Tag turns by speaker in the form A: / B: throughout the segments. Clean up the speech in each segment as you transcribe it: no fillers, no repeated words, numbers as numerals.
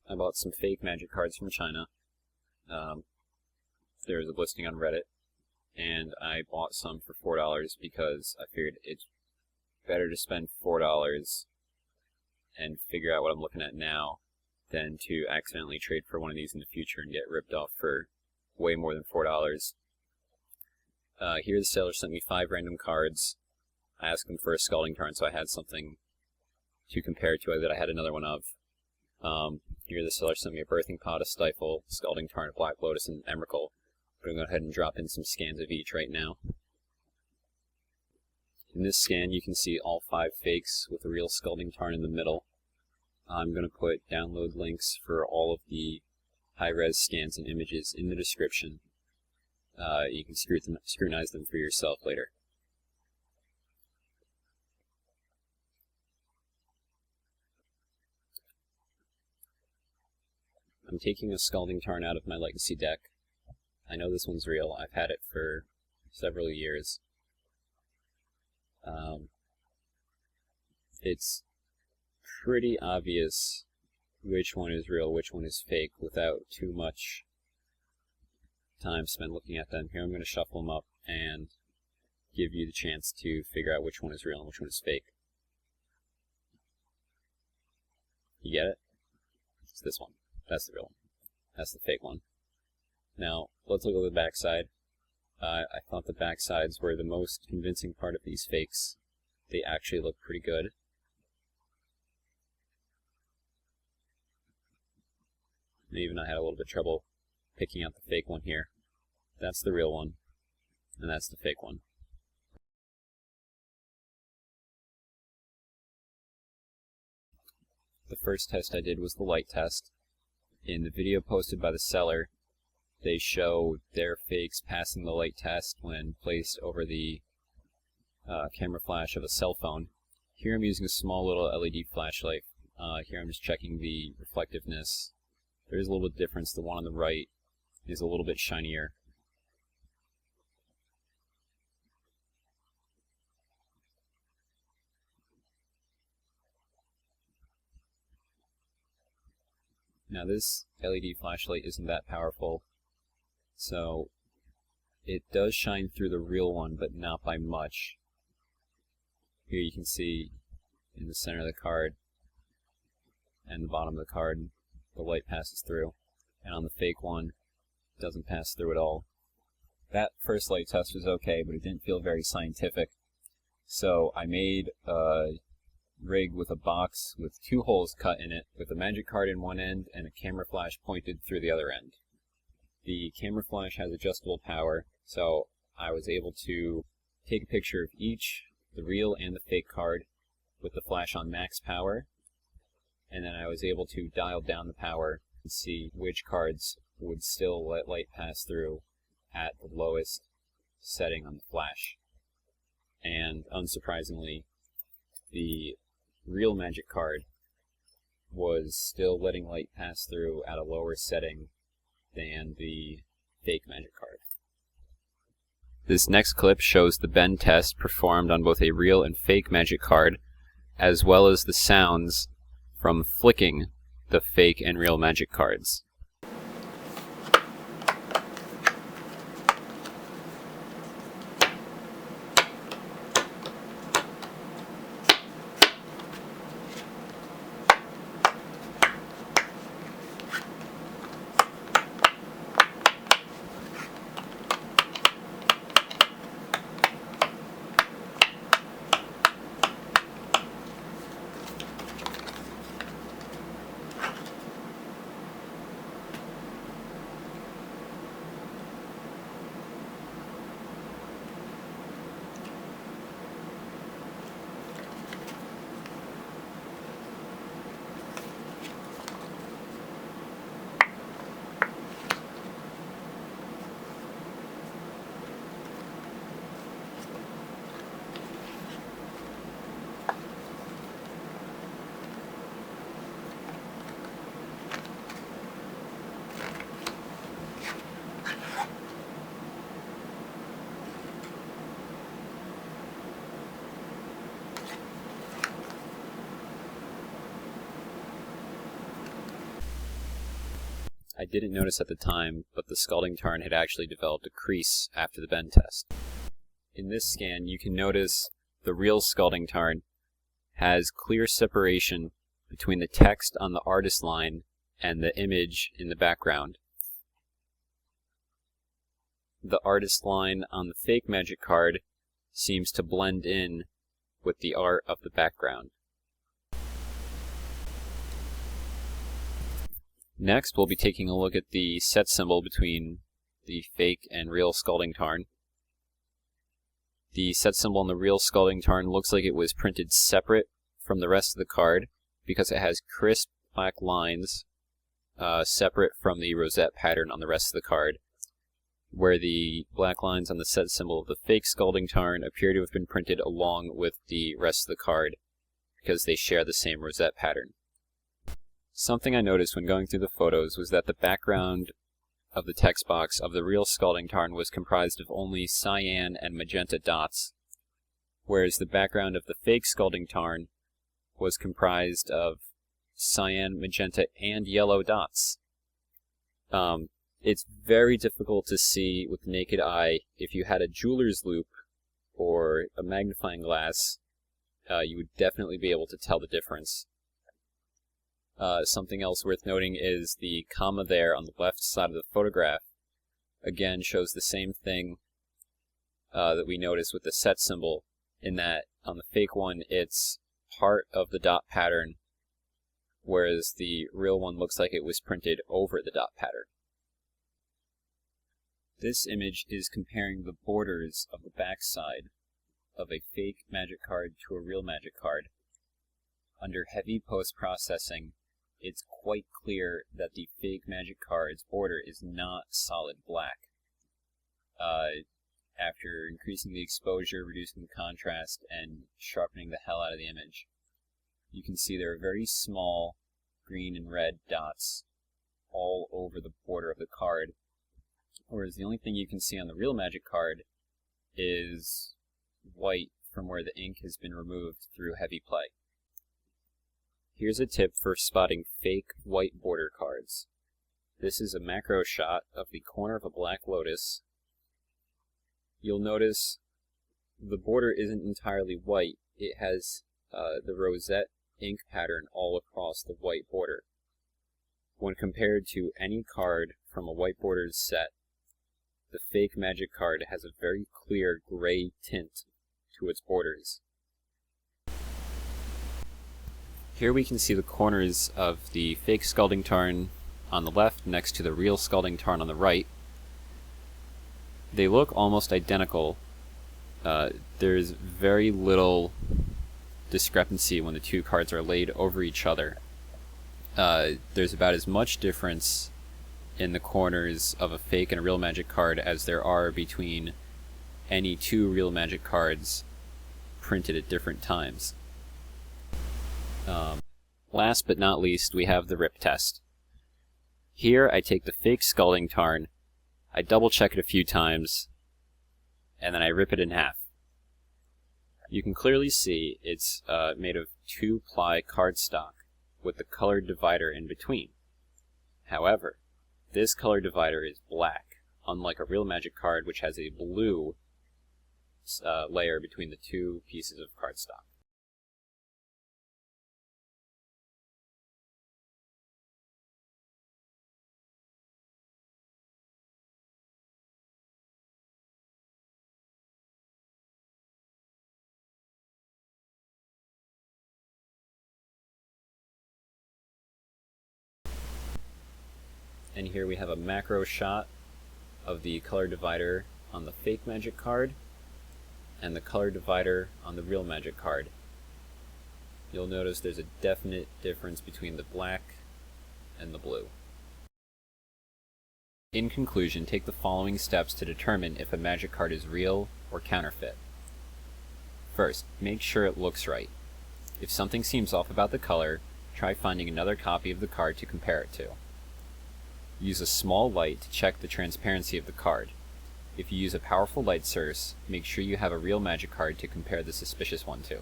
A: I bought some fake magic cards from China. There was a listing on Reddit, and I bought some for $4 because I figured it's better to spend $4 and figure out what I'm looking at now than to accidentally trade for one of these in the future and get ripped off for way more than $4. Here the seller sent me 5 random cards. I asked him for a Scalding Tarn, so I had something to compare to that I had another one of. Here the seller sent me a Birthing Pot, a Stifle, Scalding Tarn, a Black Lotus, and Emrakul. I'm going to go ahead and drop in some scans of each right now. In this scan you can see all 5 fakes with a real Scalding Tarn in the middle. I'm going to put download links for all of the high-res scans and images in the description. You can scrutinize them for yourself later. I'm taking a Scalding Tarn out of my Legacy deck. I know this one's real. I've had it for several years. It's pretty obvious which one is real, which one is fake, without too much time spent looking at them. Here I'm going to shuffle them up and give you the chance to figure out which one is real and which one is fake. You get it? It's this one. That's the real one. That's the fake one. Now, let's look at the back side. I thought the back sides were the most convincing part of these fakes. They actually look pretty good. And even I had a little bit of trouble picking out the fake one here. That's the real one, and that's the fake one. The first test I did was the light test. In the video posted by the seller, they show their fakes passing the light test when placed over the camera flash of a cell phone. Here I'm using a small little LED flashlight. Here I'm just checking the reflectiveness. There is a little bit of difference. The one on the right is a little bit shinier. Now this LED flashlight isn't that powerful, so it does shine through the real one, but not by much. Here you can see in the center of the card and the bottom of the card, the light passes through, and on the fake one, it doesn't pass through at all. That first light test was okay, but it didn't feel very scientific, so I made a rig with a box with 2 holes cut in it, with a magic card in one end and a camera flash pointed through the other end. The camera flash has adjustable power, so I was able to take a picture of each, the real and the fake card, with the flash on max power, and then I was able to dial down the power and see which cards would still let light pass through at the lowest setting on the flash. And unsurprisingly, the real magic card was still letting light pass through at a lower setting than the fake magic card. This next clip shows the bend test performed on both a real and fake magic card, as well as the sounds from flicking the fake and real magic cards. I didn't notice at the time, but the scalding tarn had actually developed a crease after the bend test. In this scan, you can notice the real scalding tarn has clear separation between the text on the artist line and the image in the background. The artist line on the fake magic card seems to blend in with the art of the background. Next, we'll be taking a look at the set symbol between the fake and real scalding tarn. The set symbol on the real scalding tarn looks like it was printed separate from the rest of the card because it has crisp black lines separate from the rosette pattern on the rest of the card, where the black lines on the set symbol of the fake scalding tarn appear to have been printed along with the rest of the card because they share the same rosette pattern. Something I noticed when going through the photos was that the background of the text box of the real scalding tarn was comprised of only cyan and magenta dots, whereas the background of the fake scalding tarn was comprised of cyan, magenta, and yellow dots. It's very difficult to see with the naked eye. If you had a jeweler's loupe or a magnifying glass, you would definitely be able to tell the difference. Something else worth noting is the comma there on the left side of the photograph again shows the same thing that we noticed with the set symbol, in that on the fake one it's part of the dot pattern, whereas the real one looks like it was printed over the dot pattern. This image is comparing the borders of the back side of a fake magic card to a real magic card. Under heavy post-processing, it's quite clear that the fake magic card's border is not solid black. After increasing the exposure, reducing the contrast, and sharpening the hell out of the image, you can see there are very small green and red dots all over the border of the card, whereas the only thing you can see on the real magic card is white from where the ink has been removed through heavy play. Here's a tip for spotting fake white border cards. This is a macro shot of the corner of a black lotus. You'll notice the border isn't entirely white. It has the rosette ink pattern all across the white border. When compared to any card from a white bordered set, the fake magic card has a very clear gray tint to its borders. Here we can see the corners of the fake scalding tarn on the left next to the real scalding tarn on the right. They look almost identical. There's very little discrepancy when the two cards are laid over each other. There's about as much difference in the corners of a fake and a real magic card as there are between any two real magic cards printed at different times. Last but not least, we have the rip test. Here I take the fake scalding tarn, I double check it a few times, and then I rip it in half. You can clearly see it's made of 2-ply cardstock with the colored divider in between. However, this color divider is black, unlike a real magic card which has a blue layer between the two pieces of cardstock. And here we have a macro shot of the color divider on the fake magic card and the color divider on the real magic card. You'll notice there's a definite difference between the black and the blue. In conclusion, take the following steps to determine if a magic card is real or counterfeit. First, make sure it looks right. If something seems off about the color, try finding another copy of the card to compare it to. Use a small light to check the transparency of the card. If you use a powerful light source, make sure you have a real magic card to compare the suspicious one to.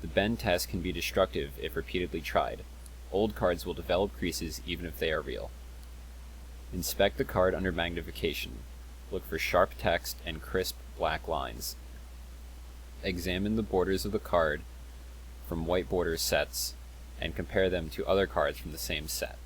A: The bend test can be destructive if repeatedly tried. Old cards will develop creases even if they are real. Inspect the card under magnification. Look for sharp text and crisp black lines. Examine the borders of the card from white border sets and compare them to other cards from the same set.